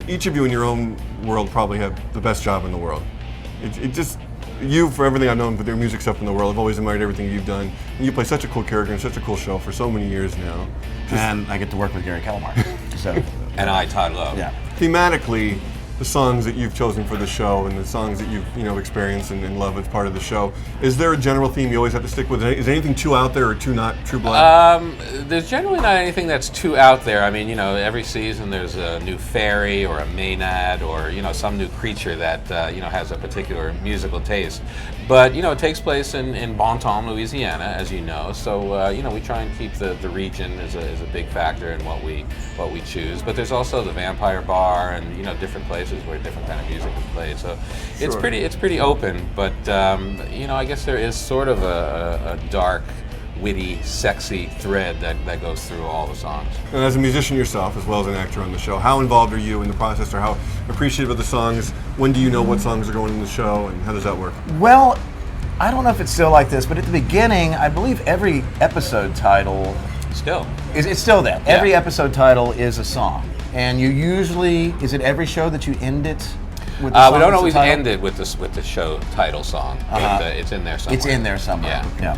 each of you in your own world probably have the best job in the world. It just, you, for everything I've known with your music stuff in the world, I've always admired everything you've done. And you play such a cool character and such a cool show for so many years now. And I get to work with Gary Calamar. So, and I, Todd Lowe. Yeah. Thematically, the songs that you've chosen for the show and the songs that you've experienced and love as part of the show, is there a general theme you always have to stick with? Is anything too out there or too not True Blood? There's generally not anything that's too out there. I mean, every season there's a new fairy or a Maynard or some new creature that has a particular musical taste. But it takes place in Bon Temps, Louisiana, as you know. So we try and keep the region as a big factor in what we choose. But there's also the Vampire Bar and different places where different kind of music is played. So it's pretty open. But I guess there is sort of a dark, witty, sexy thread that goes through all the songs. And as a musician yourself, as well as an actor on the show, how involved are you in the process, or how appreciative of the songs? When do you know what songs are going in the show, and how does that work? Well, I don't know if it's still like this, but at the beginning, I believe every episode title it's still that. Yeah. Every episode title is a song, and you usually, is it every show that you end it with the song? We don't always end it with the show title song. But, it's in there somewhere. It's in there somewhere. Yeah.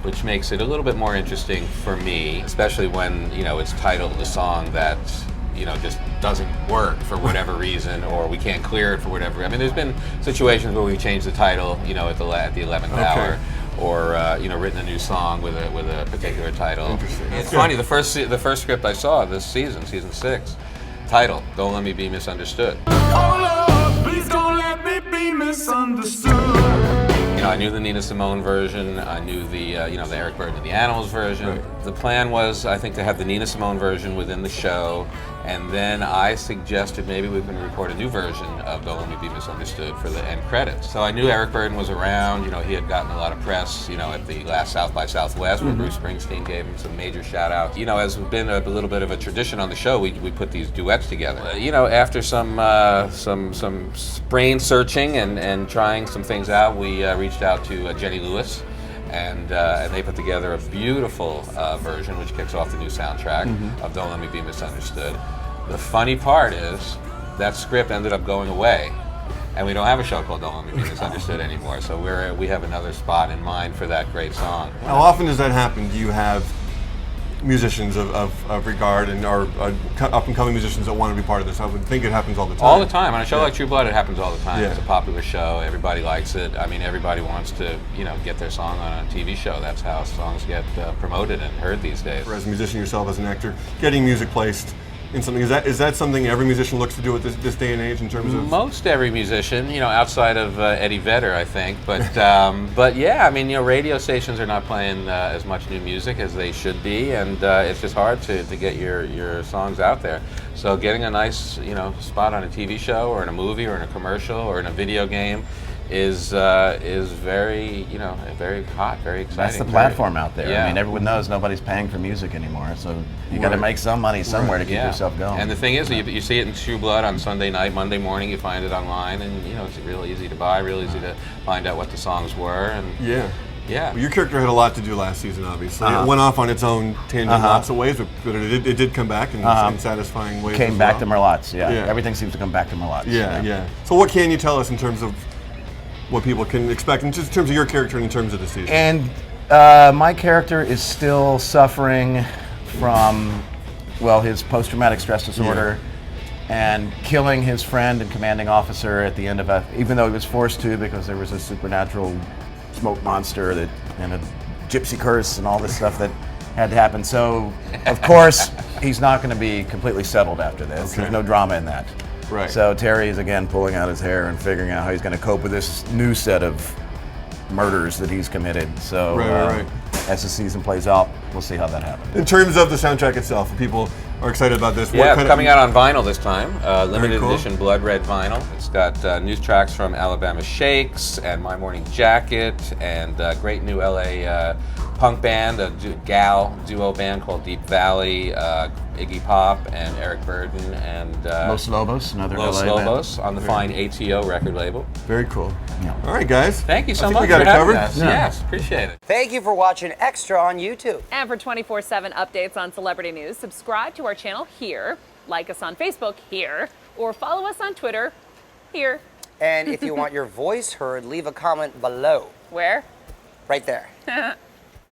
Which makes it a little bit more interesting for me, especially when it's titled a song that just doesn't work for whatever reason, or we can't clear it for whatever. I mean, there's been situations where we changed the title, at the 11th hour, or written a new song with a particular title. Interesting. It's funny. The first script I saw this season 6, title "Don't Let Me Be Misunderstood." Oh Lord, please don't let me be misunderstood. I knew the Nina Simone version. I knew the the Eric Burden and the Animals version. Right. The plan was, I think, to have the Nina Simone version within the show, and then I suggested maybe we can record a new version of "Don't Let Me Be Misunderstood" for the end credits. So I knew Eric Burden was around. He had gotten a lot of press. At the last South by Southwest, where Bruce Springsteen gave him some major shout outs. As has been a little bit of a tradition on the show, we put these duets together. After some brain searching and trying some things out, we reached out to Jenny Lewis, and they put together a beautiful version which kicks off the new soundtrack of "Don't Let Me Be Misunderstood." The funny part is that script ended up going away, and we don't have a show called "Don't Let Me Be Misunderstood" anymore. So we have another spot in mind for that great song. How often does that happen? Do you have musicians of regard and or up-and-coming musicians that want to be part of this? I would think it happens all the time. All the time. On a show like True Blood, it happens all the time. Yeah. It's a popular show. Everybody likes it. I mean, everybody wants to, get their song on a TV show. That's how songs get promoted and heard these days. As a musician yourself, as an actor, getting music placed in something, is that something every musician looks to do at this day and age in terms of? Most every musician, outside of Eddie Vedder, I think. But yeah, I mean, radio stations are not playing as much new music as they should be, and it's just hard to get your songs out there. So getting a nice, spot on a TV show or in a movie or in a commercial or in a video game is very, very hot, very exciting. That's the platform out there. Yeah. I mean, everyone knows nobody's paying for music anymore, so you got to make some money somewhere to keep yourself going. And the thing is, you see it in True Blood on Sunday night, Monday morning, you find it online, and it's real easy to buy, real easy to find out what the songs were. And yeah. Well, your character had a lot to do last season, obviously. It went off on its own tangent in lots of ways, but it did come back in satisfying ways. Came back to Merlotte's, Everything seems to come back to Merlotte's. Yeah. So what can you tell us in terms of what people can expect in terms of your character and in terms of the season? And my character is still suffering from, his post-traumatic stress disorder and killing his friend and commanding officer at the end of even though he was forced to because there was a supernatural smoke monster and a gypsy curse and all this stuff that had to happen. So, of course, he's not going to be completely settled after this. Okay. There's no drama in that. Right. So Terry is again pulling out his hair and figuring out how he's going to cope with this new set of murders that he's committed. So as the season plays out, we'll see how that happens. In terms of the soundtrack itself, if people are excited about this. Yeah, it's coming out on vinyl this time. Limited cool. edition blood red vinyl. It's got new tracks from Alabama Shakes and My Morning Jacket and a great new LA punk band, a gal duo band called Deep Valley, Iggy Pop and Eric Burden and Los Lobos, another Los LA Lobos band. on the fine ATO record label. Very cool. Yeah. All right, guys. Thank you so I think much we got for it having covered. us. Yeah. Yes, appreciate it. Thank you for watching Extra on YouTube. And for 24/7 updates on celebrity news, subscribe to our channel here, like us on Facebook here, or follow us on Twitter here. And if you want your voice heard, leave a comment below. Where? Right there.